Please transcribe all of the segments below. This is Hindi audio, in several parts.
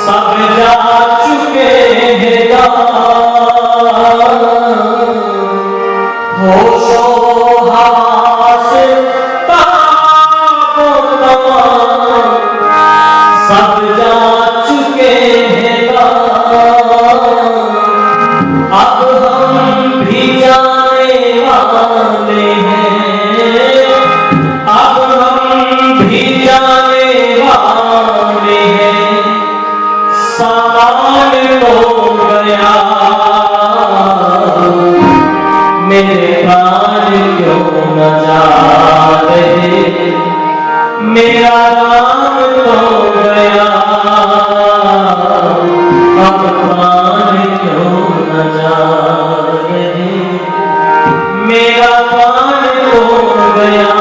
सब जा चुके हैं होशो हवास सब जा चुके हैं अब हम भी जाने वाले हैं अब हम भी जाने वाले हैं सामान तो गया मेरे प्राण क्यों न जा रहे मेरा नाम तो गया अब प्राण क्यों न जा रहे मेरा प्राण तो गया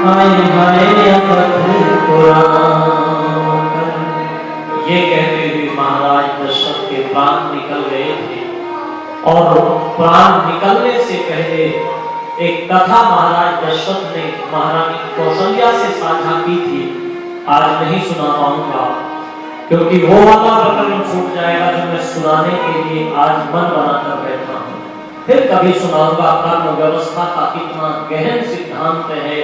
हाय हाय ये कहते हुए महाराज दशरथ के प्राण निकल गए थे और प्राण निकलने से पहले एक कथा महाराज दशरथ ने महारानी कौशल्या से साझा की थी। आज नहीं सुना पाऊंगा क्योंकि वो वाला प्रकरण छूट जाएगा जो मैं सुनाने के लिए आज मन बनाकर बैठा हूँ। फिर कभी सुनाऊंगा कर्म व्यवस्था का कितना गहन सिद्धांत है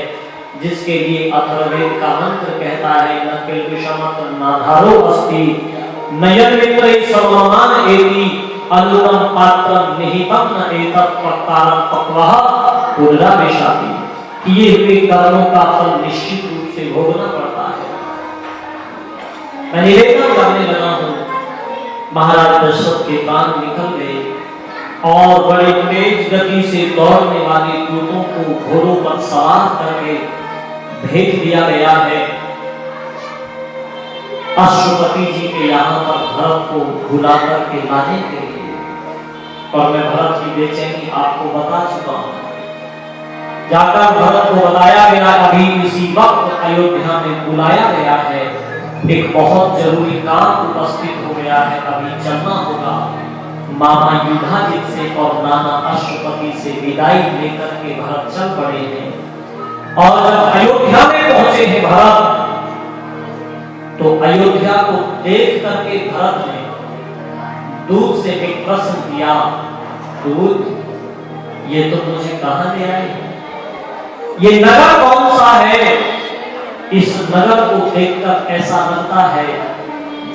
जिसके लिए अथर्ववेद का मंत्र कहता है न किल्बिषमत नाधारो अस्ति नयन मित्र सर्वमान एति अनुरम पात्रम निहितम न एतत् पक्कारम पक्वः पुनराविशाति। ये हुए कर्मों का फल निश्चित रूप से भोगना पड़ता है। मैं निवेदन करने लगा हूँ महाराज दशरथ के प्राण निकल गए और बड़े तेज गति से दौड़ने वाले दूतों को घोड़ों पर सवार करके भेज दिया गया है अश्वपति जी के यहाँ पर भरत को बुला करके लाने के लिए। और मैं भरत की बेचैनी आपको बता चुका हूँ। जाकर भरत को बताया गया अभी इसी वक्त अयोध्या में बुलाया गया है एक बहुत जरूरी काम उपस्थित हो गया है अभी चलना होगा। मामा युधाजित से और नाना अश्वपति से विदाई लेकर के भरत चल पड़े हैं और जब अयोध्या में पहुंचे हैं भरत तो अयोध्या को देख करके भरत ने दूत से एक प्रश्न किया दूत ये तो मुझे कहां ले आए ये नगर कौन सा है। इस नगर को देखकर ऐसा लगता है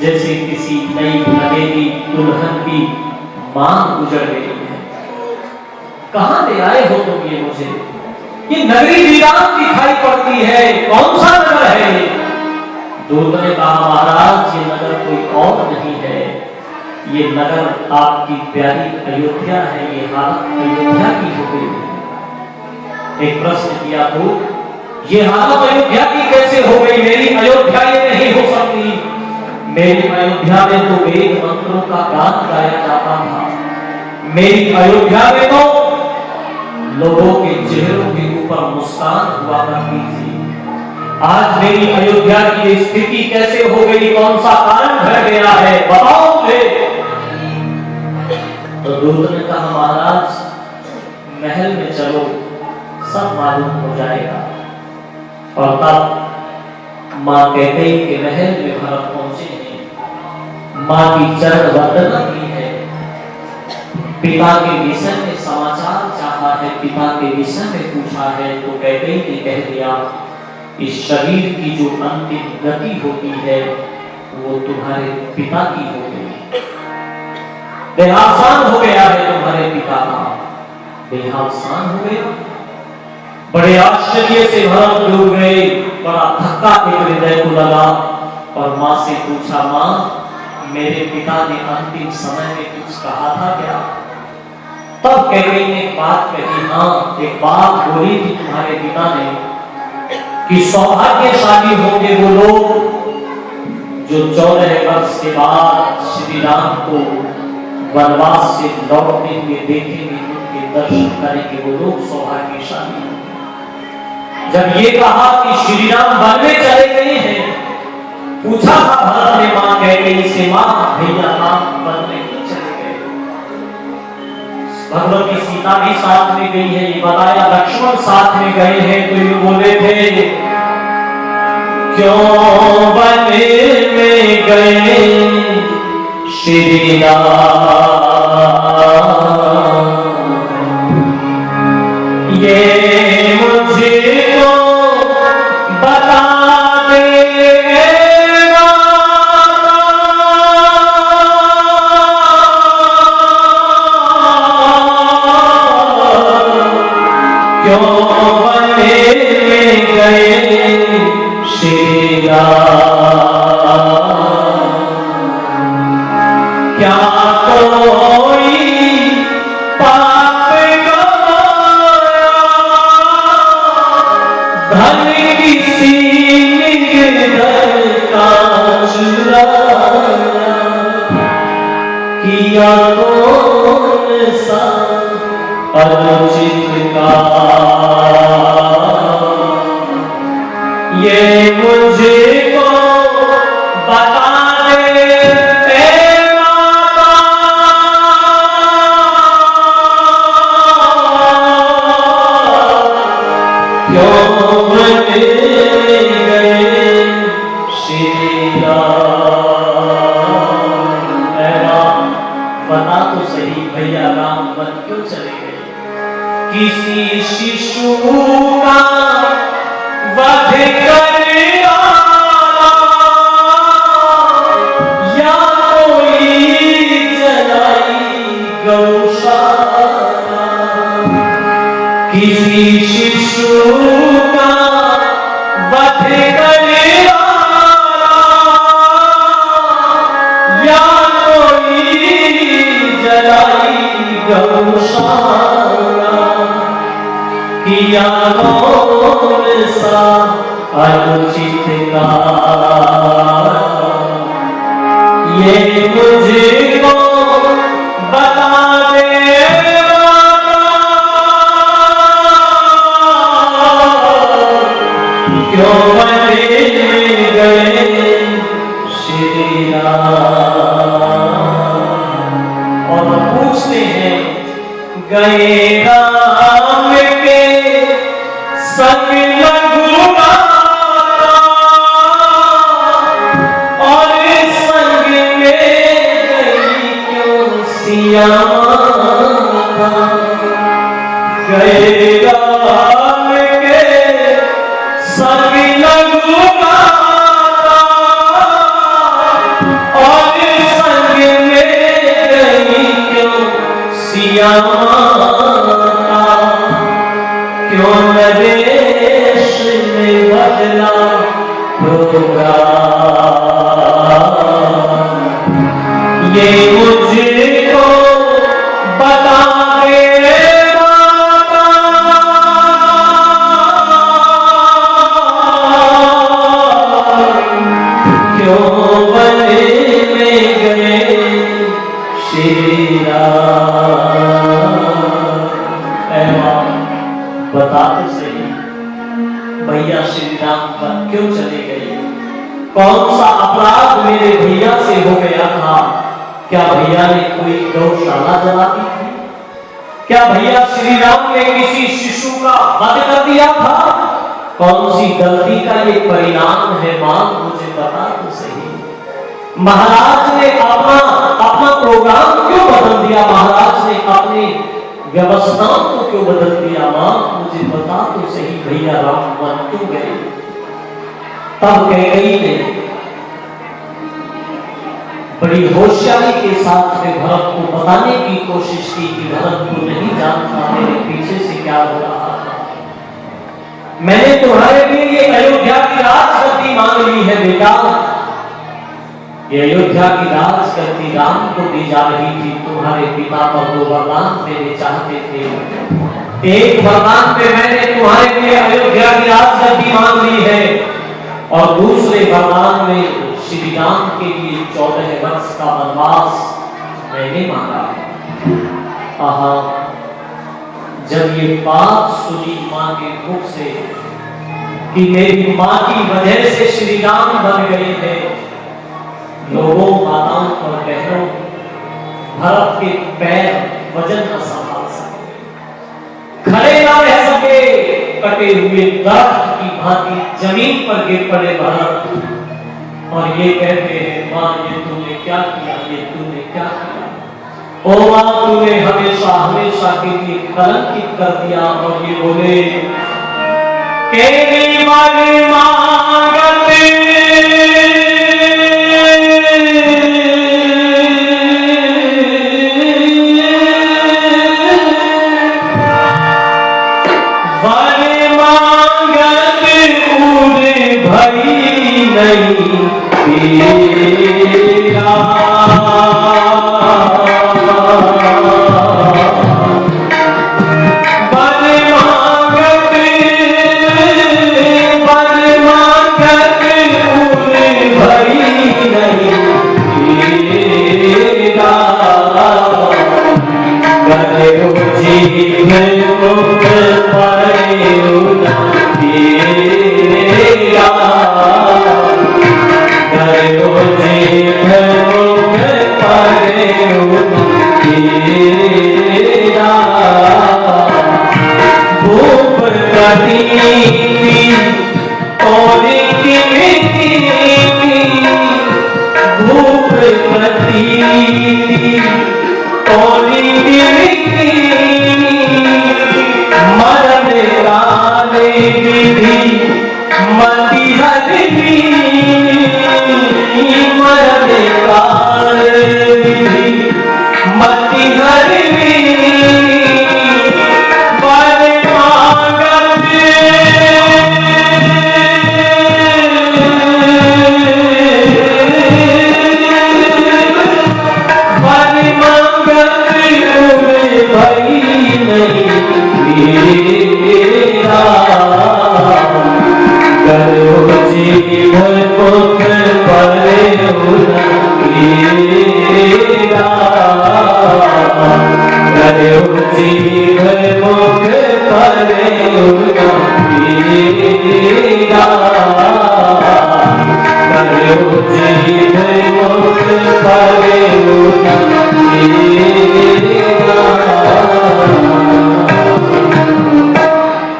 जैसे किसी नई लगेगी दुल्हन की मांग गुजर गई है। कहां ले आए हो तुम ये मुझे ये नगरी वीरान दिखाई पड़ती है कौन सा नगर है। दूत ने कहा महाराज ये नगर कोई और नहीं है ये नगर आपकी प्यारी अयोध्या है ये हालत अयोध्या की हो गई है। एक प्रश्न किया तो ये हालत अयोध्या की कैसे हो गई मेरी अयोध्या ये नहीं हो सकती। मेरी अयोध्या में तो वेद मंत्रों का गान गाया जाता था मेरी अयोध्या में तो लोगों के चेहरों के ऊपर मुस्कान हुआ करती थी। आज मेरी अयोध्या की स्थिति कैसे हो गई कौन सा कारण घट गया है बताओ मुझे। तो दूत ने कहा महाराज महल में चलो सब मालूम हो जाएगा। और तब मां कैकेयी के महल में भरत पहुंचे हैं मां की चरण वंदना की है पिता के विषय में समाचार चाहा है पिता के विषय में पूछा है तो कैकेयी ने कह दिया इस शरीर की जो अंतिम गति होती है वो तुम्हारे पिता की हो गई देहावसान हो गया है तुम्हारे पिता का देहावसान हो गया। बड़े आश्चर्य से भरत डूब गए बड़ा धक्का हृदय को लगा और मां से पूछा मां मेरे पिता ने अंतिम समय में कुछ कहा था क्या। तब कैकेयी ने बात कही हाँ एक बात बोली थी तुम्हारे पिता ने कि सौभाग्यशाली होंगे वो लोग जो 14 वर्ष के बाद श्री राम को वनवास से लौटते हुए देखेंगे उनके दर्शन करेंगे वो लोग सौभाग्यशाली। जब ये कहा कि श्री राम वन में चले गए हैं पूछा था भरत ने मां कैकेयी से मां भैया राम वन में क्यों चले गए। भगवती सीता भी साथ में गई है, ये बताया लक्ष्मण साथ में गए हैं, तो ये बोले थे क्यों वन में गए श्री राम, ये मुझको बता क्या कोई पाप गवाया, धन किसी निर्धन का चुराया, किया कौन सा अनुचित का, ये मुझे को बता दे माता, क्यों वन में गए श्री राम। बता तो सही भैया राम वन क्यों चले गए? किसी शिशु का वध करना या कोई जलाई गौशाला, किसी शिशु का वध करना या कोई जलाई गौशाला, किया कौन सा अनुचित का, ये मुझको बता दे माता, क्यों वन में गए श्री राम। और पूछते हैं गए राम के संग रघुनाथा, और संग में गई क्यों सिया माता, गए राम के संग रघुनाथा, और संग में गई क्यों सिया माता, क्यों नरेश में बदला प्रोग्राम, ये मुझको बता दे माता, क्यों वन में गए श्री राम। बता तो सही भैया श्री राम पर क्यों चले गए? कौन सा अपराध मेरे भैया से हो गया था? क्या भैया ने कोई गौशाला जला दी थी? क्या भैया श्री राम ने किसी शिशु का वध कर दिया था? कौन सी गलती का ये परिणाम है मां, मुझे बता तो सही। महाराज ने अपना प्रोग्राम क्यों बदल दिया? महाराज ने अपनी व्यवस्थाओं को क्यों बदल दिया? मां मुझे बता तो सही भैया राम वन क्यों गए? तब कैकेयी ने बड़ी होशियारी के साथ में भरत को बताने की कोशिश की कि भरत को नहीं जानता मेरे पीछे से क्या हो रहा है। मैंने तुम्हारे लिए ये अयोध्या की राजगद्दी मांग ली है बेटा। ये अयोध्या की राजगद्दी राम को दी जा रही थी। तुम्हारे पिता पर दो वरदान देने चाहते थे। एक वरदान पे मैंने तुम्हारे लिए अयोध्या की राजगद्दी मांग ली है, और दूसरे वरदान में श्री राम के लिए 14 वर्ष का वनवास मैंने मांगा है। आहा, जब ये बात सुनी मां के मुख से कि मेरी मां की वजह से श्री राम बन गए थे, लोगों, माताओं और बहनों, भरत के पैर वजन न संभाल कटे हुए दर्द की भांति जमीन पर गिर पड़े भरत और ये कहते हैं, मां ये तूने क्या किया, ये तूने क्या किया। ओ मां तूने हमेशा हमेशा के लिए कलंकित कर दिया। और ये बोले केरी वाली मांगते वाली मांगते पूरे भई नहीं तेरा।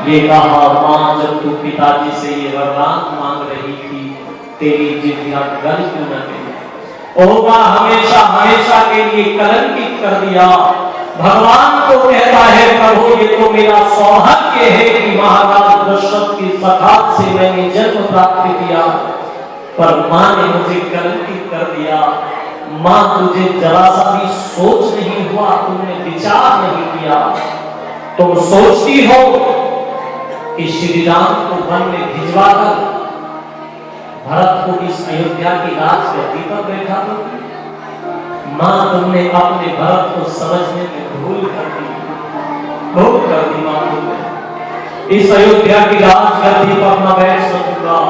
ये कहा मां जब तू पिताजी से ये वरदान मांग रही थी, तेरी जिद्दियां गल क्यों न गई। ओ मां हमेशा हमेशा के लिए कलंकित कर दिया। भगवान को कहता है प्रभु ये तो मेरा सौभाग्य है कि महाराज दशरथ की सखात से मैंने जन्म प्राप्त किया, पर मां ने मुझे कलंकित कर दिया। मां तुझे जरा सा भी सोच नहीं हुआ, तुमने विचार नहीं किया। तुम सोचती हो कि श्री राम को वन में भिजवाकर भरत को इस अयोध्या की राजगद्दी पर बैठा दो। मां तुमने अपने भरत को समझने में भूल कर दी मां तुमने। इस अयोध्या की राजगद्दी पर न बैठ सकूंगा,